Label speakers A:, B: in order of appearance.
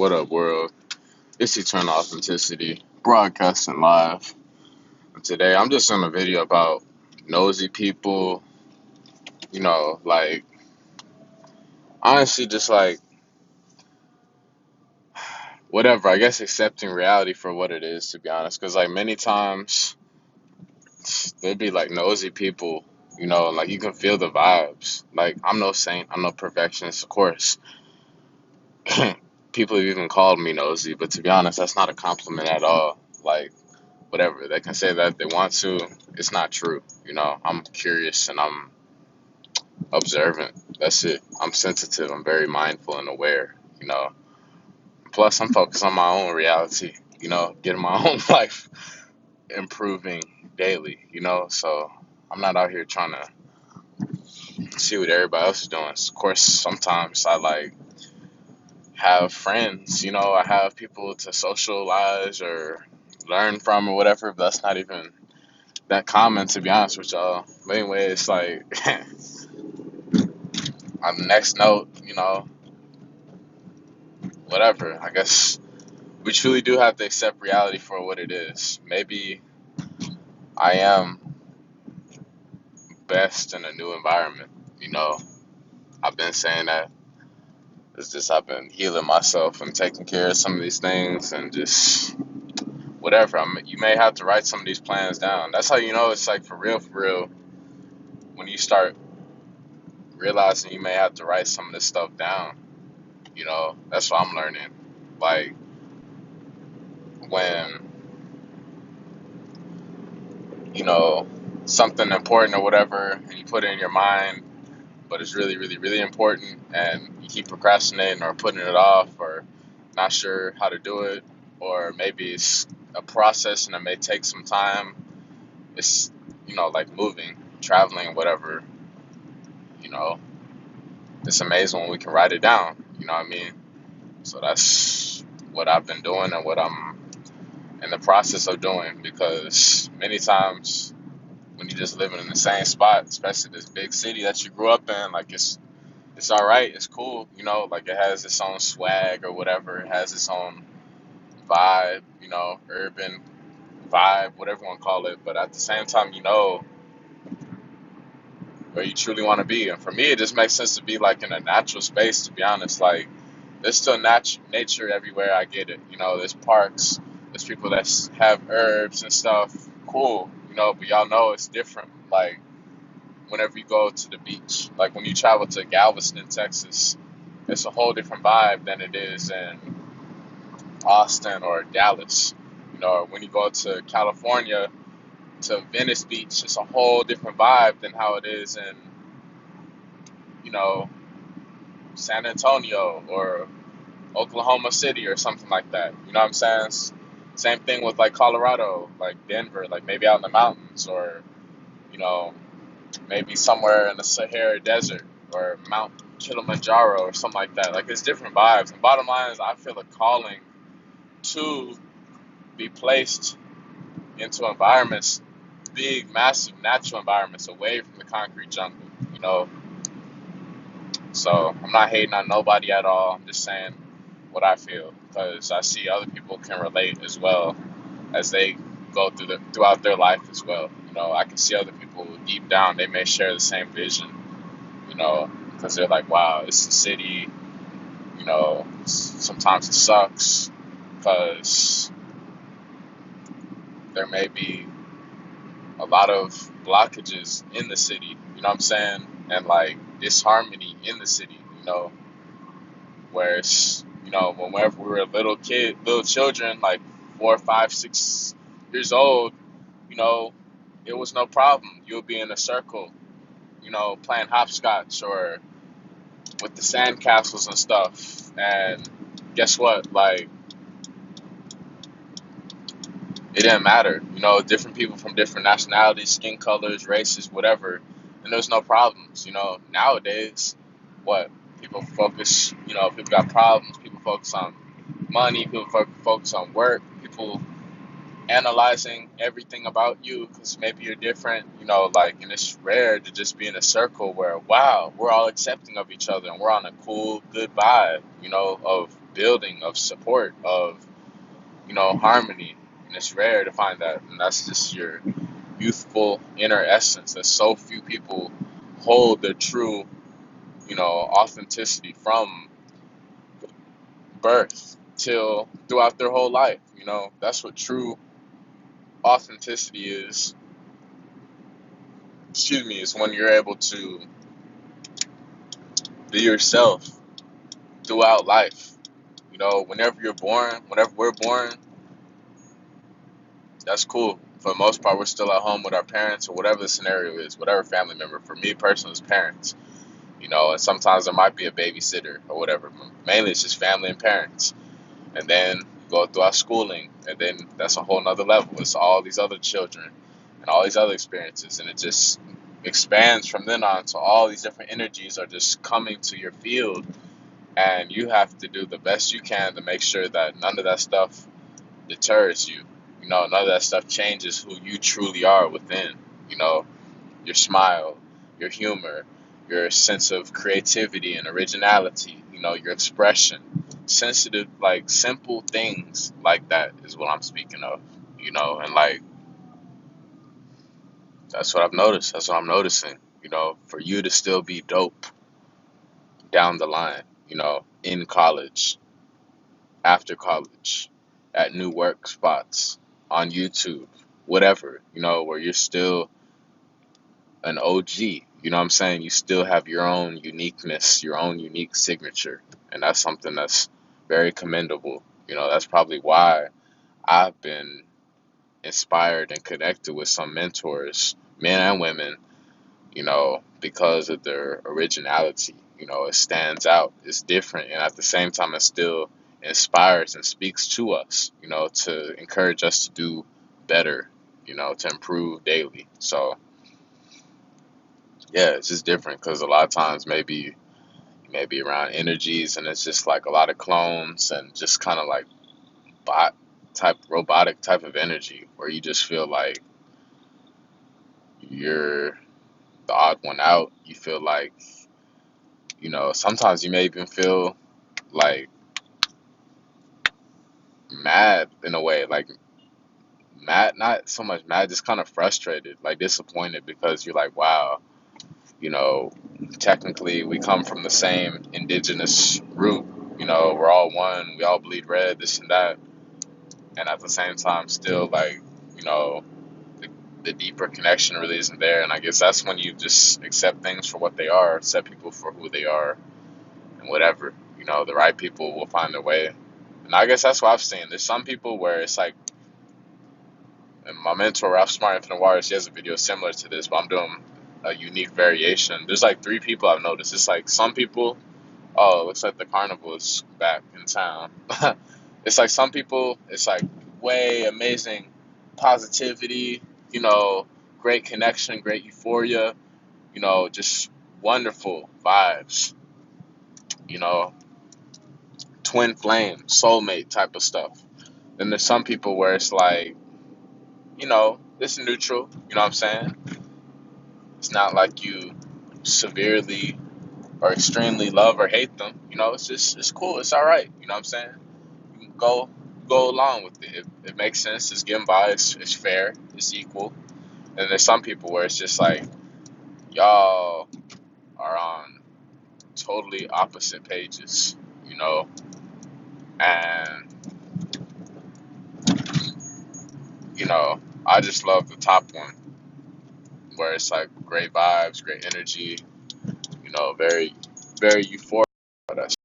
A: What up, world? It's Eternal Authenticity, broadcasting live. Today, I'm just doing a video about nosy people, like, honestly, just like, whatever, I guess accepting reality for what it is, to be honest. Because, like, many times, there'd be, like, nosy people, like, you can feel the vibes. Like, I'm no saint, I'm no perfectionist, of course. People have even called me nosy, but to be honest, that's not a compliment at all. Like, whatever. They can say that if they want to. It's not true. I'm curious and I'm observant. That's it. I'm sensitive. I'm very mindful and aware. Plus, I'm focused on my own reality. Getting my own life improving daily. So I'm not out here trying to see what everybody else is doing. Of course, sometimes I like have friends. I have people to socialize or learn from or whatever. But that's not even that common, to be honest with y'all. But anyway, it's like on the next note, whatever. I guess we truly do have to accept reality for what it is. Maybe I am best in a new environment. I've been saying that. It's just I've been healing myself and taking care of some of these things and just whatever. You may have to write some of these plans down. That's how you know it's like for real, when you start realizing you may have to write some of this stuff down. That's what I'm learning. Like when, you know, something important or whatever, and you put it in your mind, but it's really, really, really important, and you keep procrastinating or putting it off or not sure how to do it, or maybe it's a process and it may take some time. It's, like moving, traveling, whatever, you know, it's amazing when we can write it down, you know what I mean? So that's what I've been doing and what I'm in the process of doing, because many times when you're just living in the same spot, especially this big city that you grew up in, like it's all right, it's cool, like it has its own swag or whatever, it has its own vibe, urban vibe, whatever you want to call it. But at the same time, where you truly want to be. And for me, it just makes sense to be like in a natural space, to be honest. Like there's still nature everywhere. I get it. There's parks, there's people that have herbs and stuff. Cool. But y'all know it's different. Like whenever you go to the beach, like when you travel to Galveston, Texas, it's a whole different vibe than it is in Austin or Dallas. Or when you go to California, to Venice Beach, it's a whole different vibe than how it is in, you know, San Antonio or Oklahoma City or something like that. You know what I'm saying? Same thing with like Colorado, like Denver, like maybe out in the mountains, or you know, maybe somewhere in the Sahara Desert or Mount Kilimanjaro or something like that. Like it's different vibes. And bottom line is I feel a calling to be placed into environments, big, massive, natural environments away from the concrete jungle, you know. So I'm not hating on nobody at all. I'm just saying what I feel, because I see other people can relate as well as they go throughout their life as well. I can see other people deep down, they may share the same vision, because they're like, wow, it's the city, sometimes it sucks because there may be a lot of blockages in the city, you know what I'm saying? And like disharmony in the city, where it's, whenever we were little children, like 4, 5, 6 years old, you know, it was no problem. You would be in a circle, playing hopscotch or with the sandcastles and stuff. And guess what? Like, it didn't matter. Different people from different nationalities, skin colors, races, whatever. And there's no problems. Nowadays, what? People focus, people got problems. People focus on money. People focus on work. People analyzing everything about you because maybe you're different, and it's rare to just be in a circle where, wow, we're all accepting of each other and we're on a cool, good vibe, of building, of support, of harmony. And it's rare to find that, and that's just your youthful inner essence that so few people hold their true authenticity from birth till throughout their whole life. That's what true authenticity is. Excuse me, is when you're able to be yourself throughout life. Whenever you're born, whenever we're born, that's cool. For the most part, we're still at home with our parents or whatever the scenario is, whatever family member. For me personally, it's parents. And sometimes there might be a babysitter or whatever. Mainly, it's just family and parents. And then go through our schooling, and then that's a whole nother level. It's all these other children and all these other experiences, and it just expands from then on. So all these different energies are just coming to your field, and you have to do the best you can to make sure that none of that stuff deters you. None of that stuff changes who you truly are within. Your smile, your humor, your sense of creativity and originality, your expression. Sensitive, like simple things like that is what I'm speaking of, and like that's what I've noticed. That's what I'm noticing, for you to still be dope down the line, in college, after college, at new work spots, on YouTube, whatever, where you're still an OG. You know what I'm saying? You still have your own uniqueness, your own unique signature. And that's something that's very commendable. That's probably why I've been inspired and connected with some mentors, men and women, because of their originality. It stands out, it's different, and at the same time, it still inspires and speaks to us, to encourage us to do better, to improve daily. So, yeah, it's just different because a lot of times maybe around energies, and it's just like a lot of clones and just kind of like bot type, robotic type of energy where you just feel like you're the odd one out. You feel like, sometimes you may even feel like mad in a way, like mad, not so much mad, just kind of frustrated, like disappointed because you're like, wow, you know, technically we come from the same indigenous root. We're all one. We all bleed red, this and that. And at the same time, still like, you know, the deeper connection really isn't there. And I guess that's when you just accept things for what they are, accept people for who they are, and whatever. The right people will find their way. And I guess that's what I've seen. There's some people where it's like, and my mentor, Ralph Smart Infinite Waters, he has a video similar to this, but I'm doing a unique variation. There's like three people I've noticed. It's like some people, oh, it looks like the carnival is back in town. It's like some people, it's like way amazing positivity, you know, great connection, great euphoria, just wonderful vibes, you know, twin flame, soulmate type of stuff. Then there's some people where it's like, it's neutral, you know what I'm saying? It's not like you severely or extremely love or hate them, it's cool, it's all right, you know what I'm saying? You can go along with it. It makes sense, it's given by, it's fair, it's equal. And there's some people where it's just like y'all are on totally opposite pages, and I just love the top one where it's like great vibes, great energy, very, very euphoric.